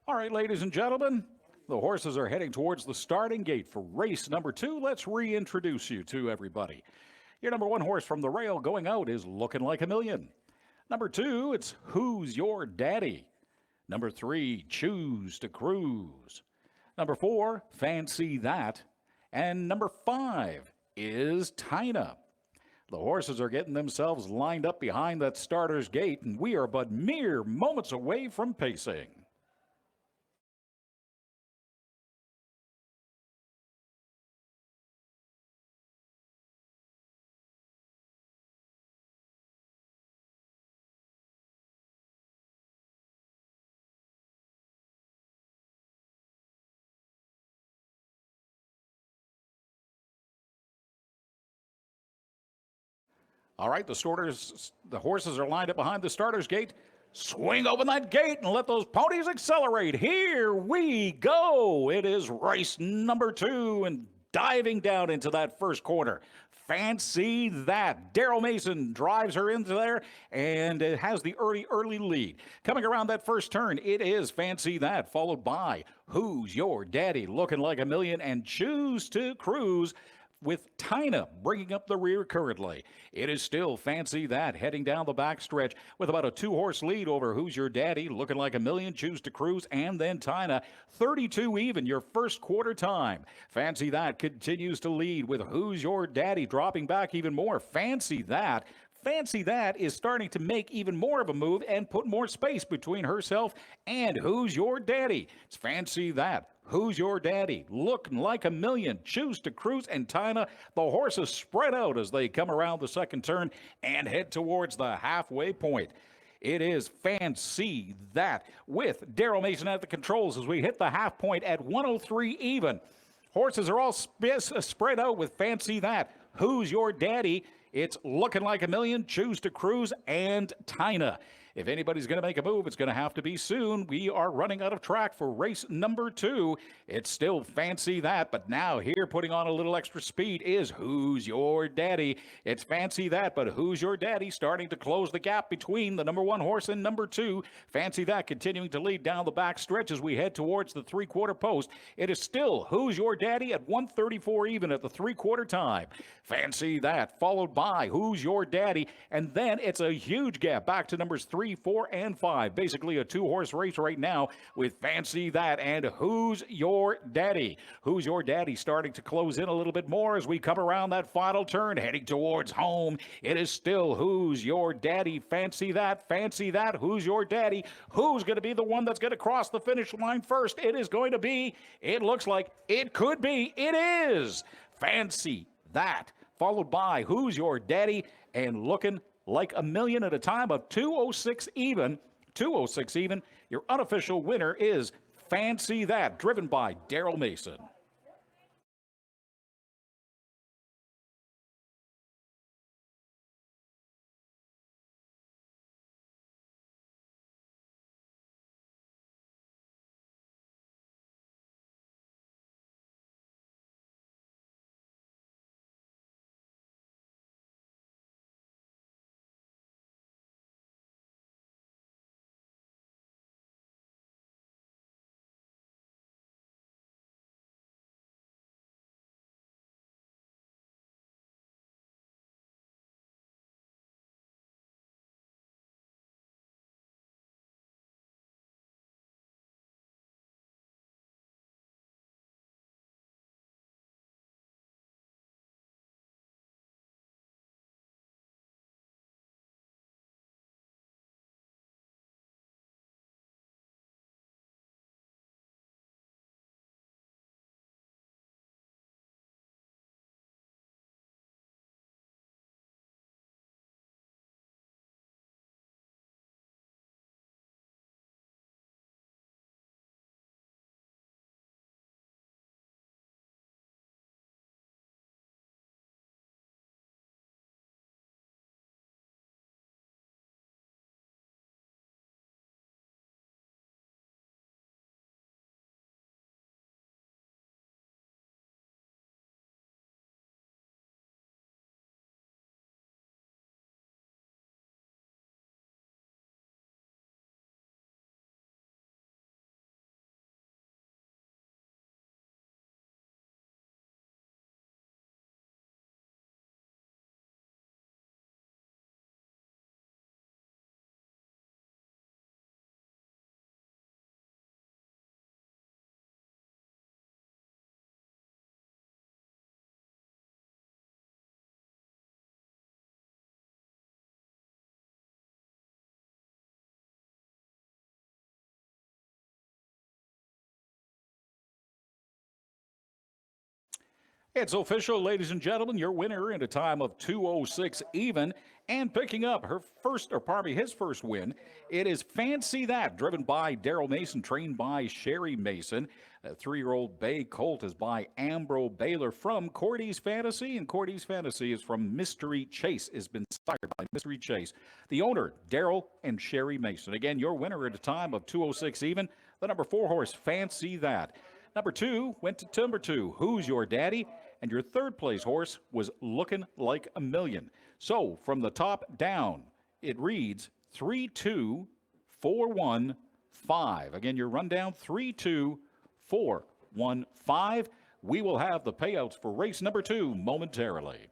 All right, ladies and gentlemen, the horses are heading towards the starting gate for race number 2. Let's reintroduce you to everybody. Your number 1 horse from the rail going out is Looking Like a Million. Number 2, it's Who's Your Daddy? Number 3, Choose to Cruise. Number 4, Fancy That. And number 5 is Tina. The horses are getting themselves lined up behind that starter's gate, and we are but mere moments away from pacing. All right, the horses are lined up behind the starter's gate. Swing open that gate and let those ponies accelerate. Here we go. It is race number 2 and diving down into that first corner. Fancy that. Daryl Mason drives her into there and it has the early lead. Coming around that first turn, it is Fancy That, followed by Who's Your Daddy? Looking Like a Million and Choose to Cruise, with Tina bringing up the rear currently. It is still Fancy That heading down the backstretch with about a 2-horse lead over Who's Your Daddy, Looking Like a Million, Choose to Cruise, and then Tina. 32 even, your first quarter time. Fancy That continues to lead with Who's Your Daddy dropping back even more. Fancy That is starting to make even more of a move and put more space between herself and Who's Your Daddy. It's Fancy That. Who's Your Daddy? Looking Like a Million. Choose to Cruise and Tina. The horses spread out as they come around the second turn and head towards the halfway point. It is Fancy That with Daryl Mason at the controls as we hit the half point at 103 even. Horses are all spread out with Fancy That. Who's Your Daddy? It's Looking Like a Million, Choose to Cruise, and Tina. If anybody's going to make a move, it's going to have to be soon. We are running out of track for race number 2. It's still Fancy That, but now here putting on a little extra speed is Who's Your Daddy? It's Fancy That, but Who's Your Daddy starting to close the gap between the number 1 horse and number 2. Fancy That continuing to lead down the back stretch as we head towards the 3-quarter post. It is still Who's Your Daddy at 134 even at the 3-quarter time. Fancy That, followed by Who's Your Daddy, and then it's a huge gap back to numbers 3, 4, and 5. Basically a 2-horse race right now with Fancy That and Who's Your Daddy. Who's Your Daddy starting to close in a little bit more as we come around that final turn, heading towards home. It is still Who's Your Daddy? Fancy That, Who's Your Daddy? Who's going to be the one that's going to cross the finish line first? It is going to be, it looks like, it could be, it is Fancy That, followed by Who's Your Daddy and Looking Like a Million at a time of 206 even. 206 even. Your unofficial winner is Fancy That, driven by Daryl Mason. It's official, ladies and gentlemen. Your winner in a time of 2:06 even, and picking up his first win. It is Fancy That, driven by Daryl Mason, trained by Sherry Mason. A 3-year-old bay colt is by Ambro Baylor from Cordy's Fantasy, and Cordy's Fantasy is from Mystery Chase. Has been sired by Mystery Chase. The owner, Daryl and Sherry Mason. Again, your winner at a time of 2:06 even. The number 4 horse, Fancy That. Number 2 went to number 2. Who's Your Daddy? And your third place horse was Looking Like a Million. So from the top down, it reads 32415. Again, your rundown 32415. We will have the payouts for race number 2 momentarily.